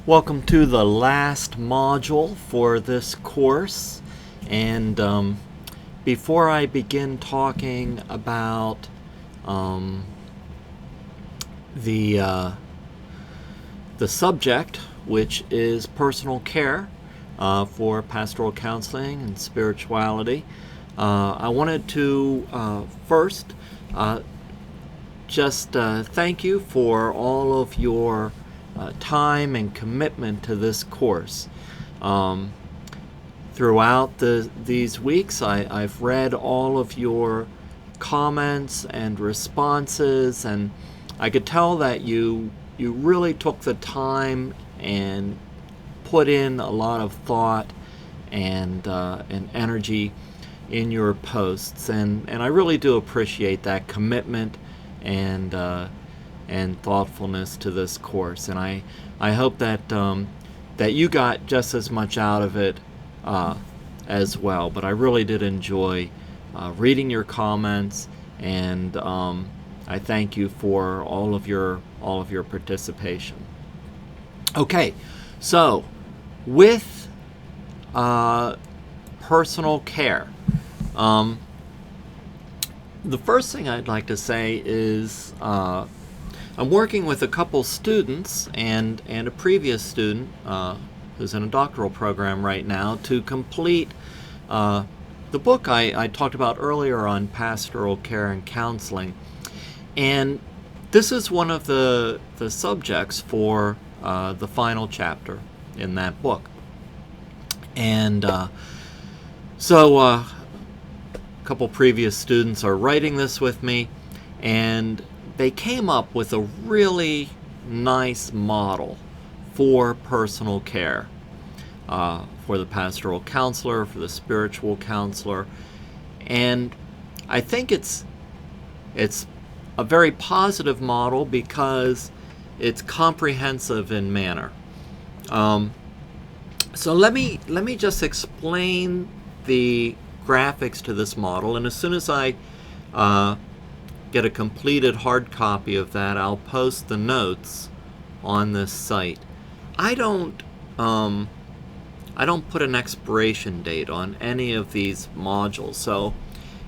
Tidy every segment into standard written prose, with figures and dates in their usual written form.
Welcome to the last module for this course. And before I begin talking about the subject, which is personal care for pastoral counseling and spirituality, I wanted to first just thank you for all of your time and commitment to this course. Throughout these weeks, I've read all of your comments and responses, and I could tell that you really took the time and put in a lot of thought and energy in your posts, and I really do appreciate that commitment and thoughtfulness to this course, and I hope that that you got just as much out of it as well. But I really did enjoy reading your comments, and I thank you for all of your participation. Okay, so with personal care, the first thing I'd like to say is I'm working with a couple students and a previous student who's in a doctoral program right now to complete the book I talked about earlier on pastoral care and counseling. And this is one of the subjects for the final chapter in that book. And so a couple previous students are writing this with me, and they came up with a really nice model for personal care, for the pastoral counselor, for the spiritual counselor. And I think it's a very positive model because it's comprehensive in manner. So let me just explain the graphics to this model, and as soon as I get a completed hard copy of that, I'll post the notes on this site. I don't put an expiration date on any of these modules, so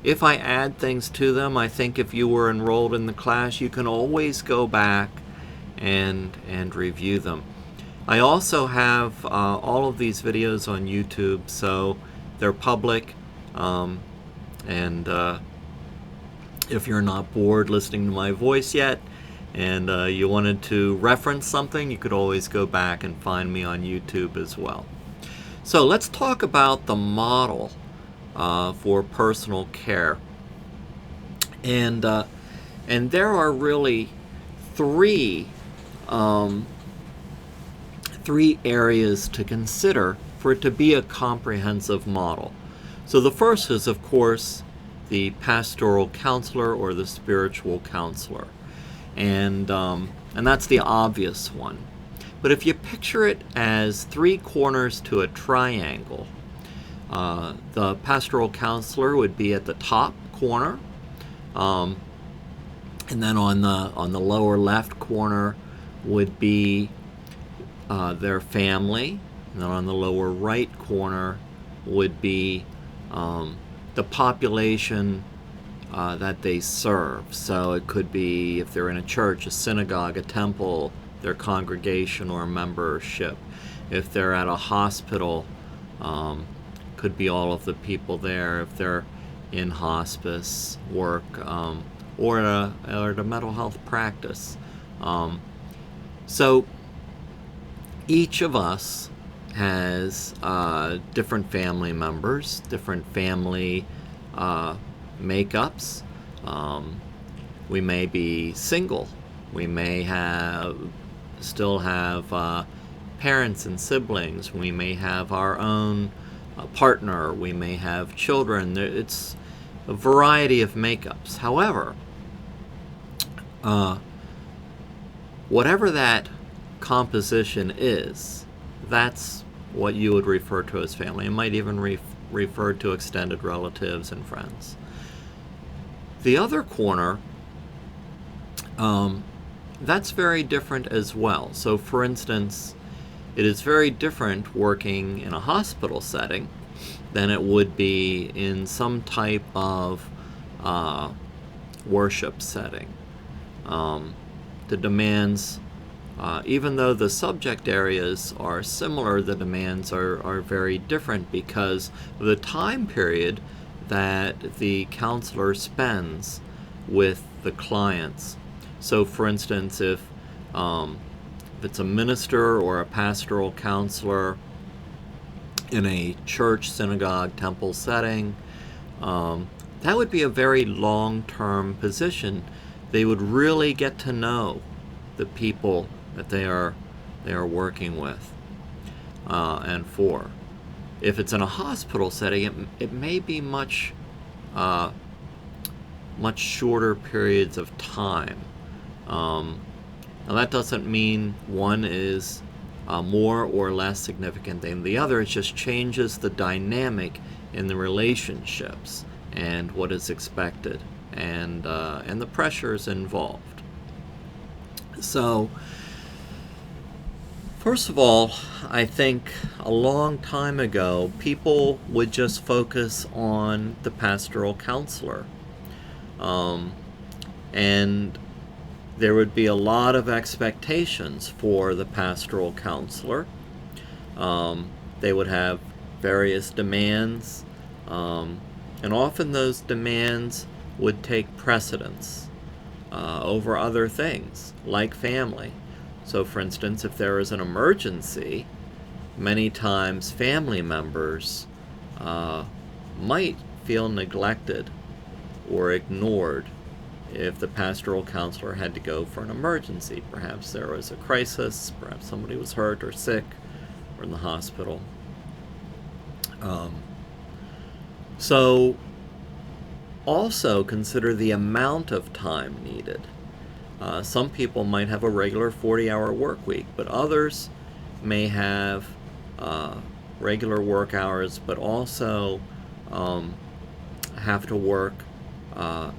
if I add things to them, I think if you were enrolled in the class, you can always go back and review them. I also have all of these videos on YouTube, so they're public, and if you're not bored listening to my voice yet and you wanted to reference something, you could always go back and find me on YouTube as well. So let's talk about the model for personal care. And there are really three areas to consider for it to be a comprehensive model. So the first is, of course, the pastoral counselor or the spiritual counselor, and that's the obvious one. But if you picture it as three corners to a triangle, the pastoral counselor would be at the top corner, and then on the lower left corner would be their family, and then on the lower right corner would be the population that they serve. So it could be, if they're in a church, a synagogue, a temple, their congregation or membership. If they're at a hospital, could be all of the people there. If they're in hospice work, or at a mental health practice. So each of us has different family members, different family makeups. We may be single. We may still have parents and siblings. We may have our own partner. We may have children. It's a variety of makeups. However, whatever that composition is, that's what you would refer to as family. It might even refer to extended relatives and friends. The other corner, that's very different as well. So for instance, It is very different working in a hospital setting than it would be in some type of worship setting. The demands, even though the subject areas are similar, the demands are very different because of the time period that the counselor spends with the clients. So, for instance, if it's a minister or a pastoral counselor in a church, synagogue, temple setting, that would be a very long-term position. They would really get to know the people that they are working with and for. If it's in a hospital setting, it may be much shorter periods of time. Now that doesn't mean one is more or less significant than the other. It just changes the dynamic in the relationships and what is expected and the pressures involved. So, first of all, I think a long time ago, people would just focus on the pastoral counselor. And there would be a lot of expectations for the pastoral counselor. They would have various demands, and often those demands would take precedence over other things, like family. So, for instance, if there is an emergency, many times family members might feel neglected or ignored if the pastoral counselor had to go for an emergency. Perhaps there was a crisis, perhaps somebody was hurt or sick or in the hospital. So also consider the amount of time needed. Some people might have a regular 40-hour work week, but others may have regular work hours, but also have to work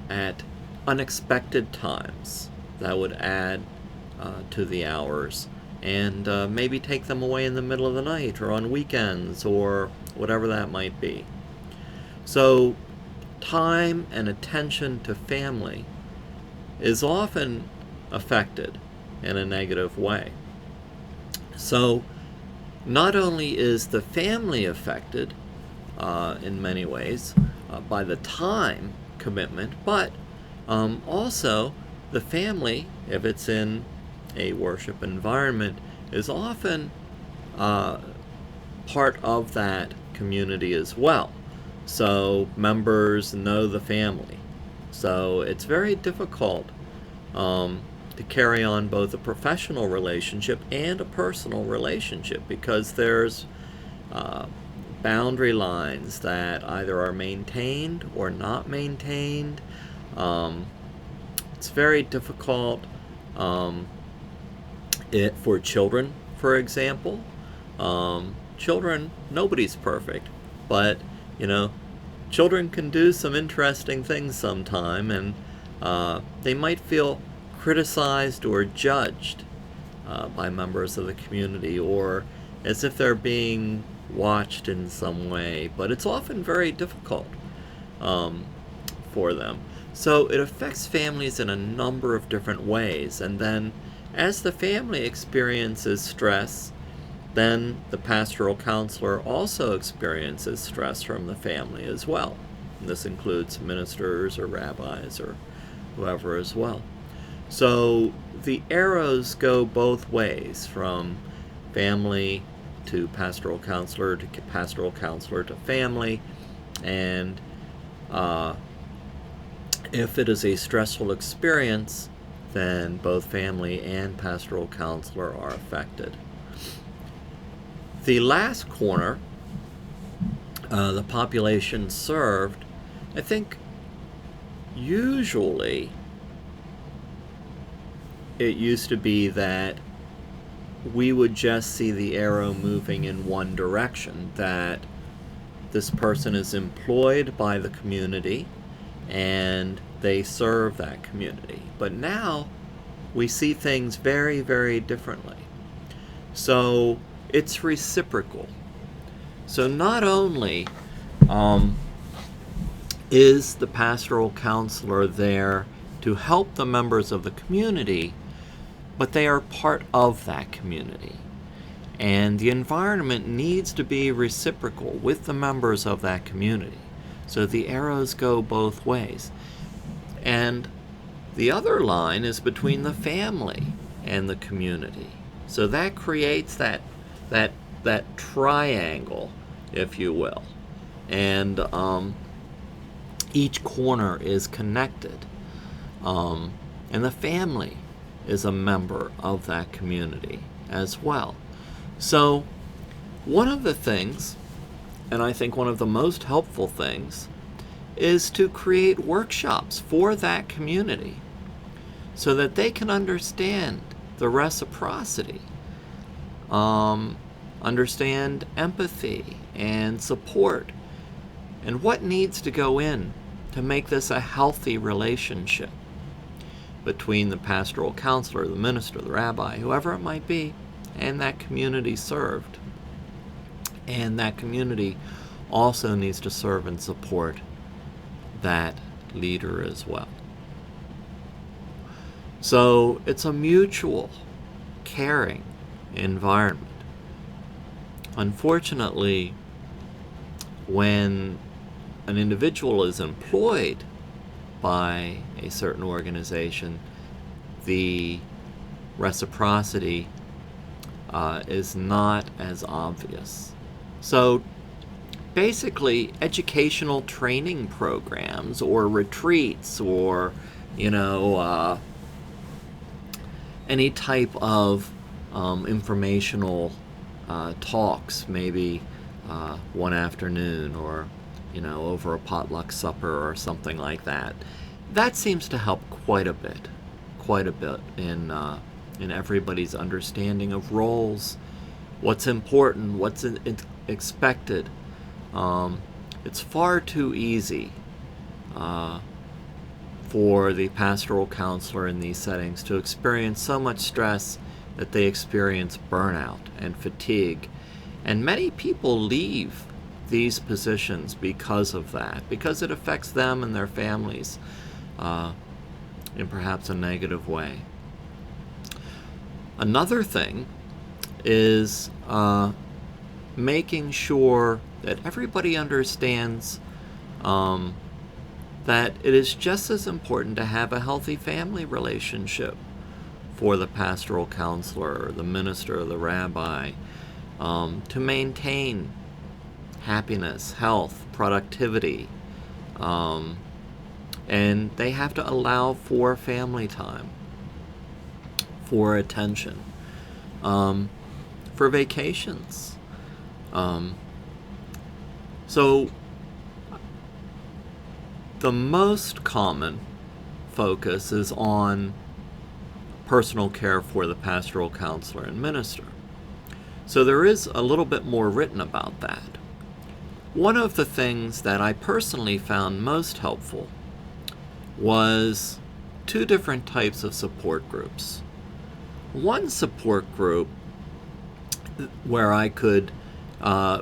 at unexpected times that would add to the hours and maybe take them away in the middle of the night or on weekends or whatever that might be. So time and attention to family is often affected in a negative way. So not only is the family affected in many ways by the time commitment, but also the family, if it's in a worship environment, is often part of that community as well. So members know the family. So it's very difficult to carry on both a professional relationship and a personal relationship because there's boundary lines that either are maintained or not maintained. It's very difficult for children, for example. Children, nobody's perfect, but children can do some interesting things sometime, and they might feel criticized or judged by members of the community, or as if they're being watched in some way, but it's often very difficult for them. So it affects families in a number of different ways, and then as the family experiences stress, then the pastoral counselor also experiences stress from the family as well. And this includes ministers or rabbis or whoever as well. So the arrows go both ways, from family to pastoral counselor to family, and if it is a stressful experience, then both family and pastoral counselor are affected. The last corner, the population served, I think usually it used to be that we would just see the arrow moving in one direction, that this person is employed by the community and they serve that community. But now we see things very, very differently. So it's reciprocal. So not only is the pastoral counselor there to help the members of the community, but they are part of that community. And the environment needs to be reciprocal with the members of that community. So the arrows go both ways. And the other line is between the family and the community. So that creates that triangle, if you will. And each corner is connected. And the family is a member of that community as well. So one of the things, and I think one of the most helpful things, is to create workshops for that community so that they can understand the reciprocity, understand empathy and support, and what needs to go in to make this a healthy relationship between the pastoral counselor, the minister, the rabbi, whoever it might be, and that community served. And that community also needs to serve and support that leader as well. So it's a mutual, caring environment. Unfortunately, when an individual is employed by a certain organization, the reciprocity is not as obvious. So basically, educational training programs or retreats or, any type of informational talks, maybe one afternoon or, over a potluck supper or something like that. That seems to help quite a bit in everybody's understanding of roles, what's important, what's expected. It's far too easy for the pastoral counselor in these settings to experience so much stress that they experience burnout and fatigue. And many people leave these positions because of that, because it affects them and their families in perhaps a negative way. Another thing is making sure that everybody understands that it is just as important to have a healthy family relationship for the pastoral counselor, or the minister, or the rabbi, to maintain happiness, health, productivity, and they have to allow for family time, for attention, for vacations. So the most common focus is on personal care for the pastoral counselor and minister. So there is a little bit more written about that. One of the things that I personally found most helpful was 2 different types of support groups. One support group where I could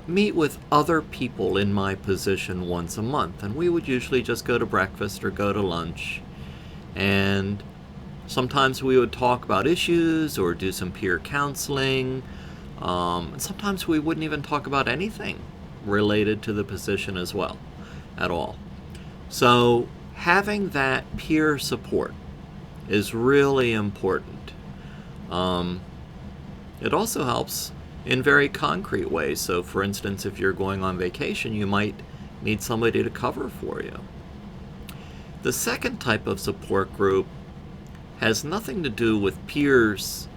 meet with other people in my position once a month, and we would usually just go to breakfast or go to lunch, and sometimes we would talk about issues or do some peer counseling. Sometimes we wouldn't even talk about anything related to the position as well, at all. So having that peer support is really important. It also helps in very concrete ways. So for instance, if you're going on vacation, you might need somebody to cover for you. The second type of support group has nothing to do with peers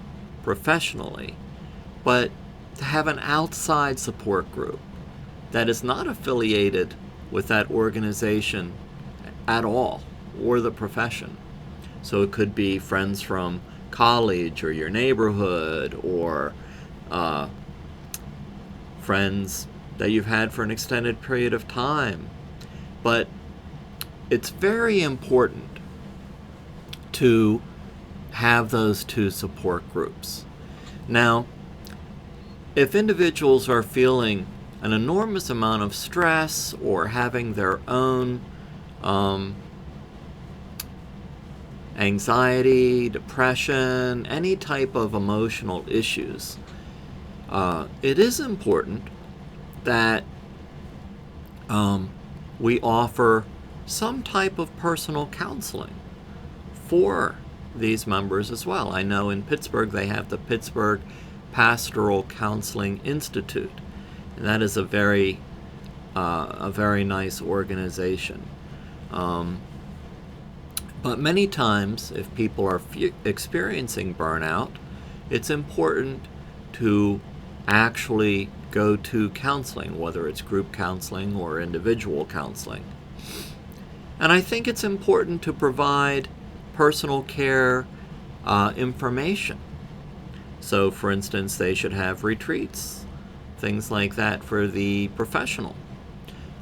professionally, but to have an outside support group that is not affiliated with that organization at all or the profession. So it could be friends from college or your neighborhood, or friends that you've had for an extended period of time. But it's very important to have those 2 support groups. Now, if individuals are feeling an enormous amount of stress or having their own anxiety, depression, any type of emotional issues, it is important that we offer some type of personal counseling for these members as well. I know in Pittsburgh they have the Pittsburgh Pastoral Counseling Institute, and that is a very nice organization. But many times, if people are experiencing burnout, it's important to actually go to counseling, whether it's group counseling or individual counseling. And I think it's important to provide personal care information. So, for instance, they should have retreats, things like that for the professional,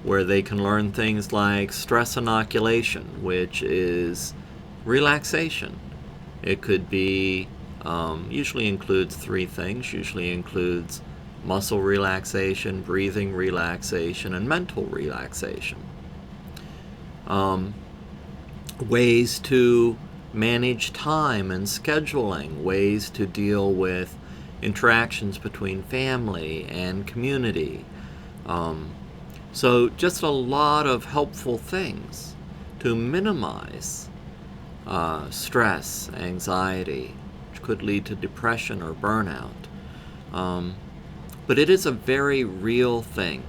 where they can learn things like stress inoculation, which is relaxation. It could be, usually includes three things, usually includes muscle relaxation, breathing relaxation, and mental relaxation. Ways to manage time and scheduling, ways to deal with interactions between family and community. So just a lot of helpful things to minimize stress, anxiety, which could lead to depression or burnout. But it is a very real thing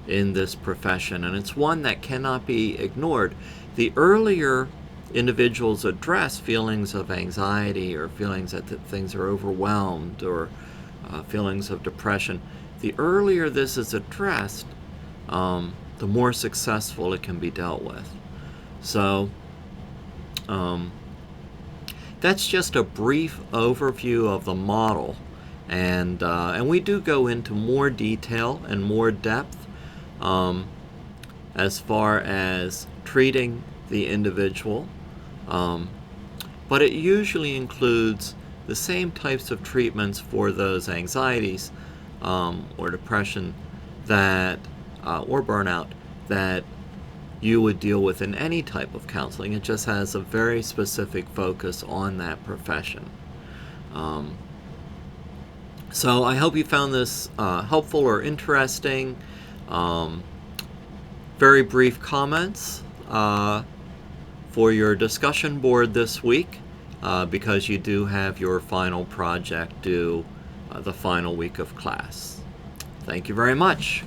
in this profession, and it's one that cannot be ignored. The earlier individuals address feelings of anxiety or feelings that things are overwhelmed or feelings of depression, the earlier this is addressed, the more successful it can be dealt with. So that's just a brief overview of the model, and we do go into more detail and more depth as far as treating the individual, but it usually includes the same types of treatments for those anxieties or depression that or burnout that you would deal with in any type of counseling. It just has a very specific focus on that profession. So I hope you found this helpful or interesting. Very brief comments for your discussion board this week, because you do have your final project due the final week of class. Thank you very much.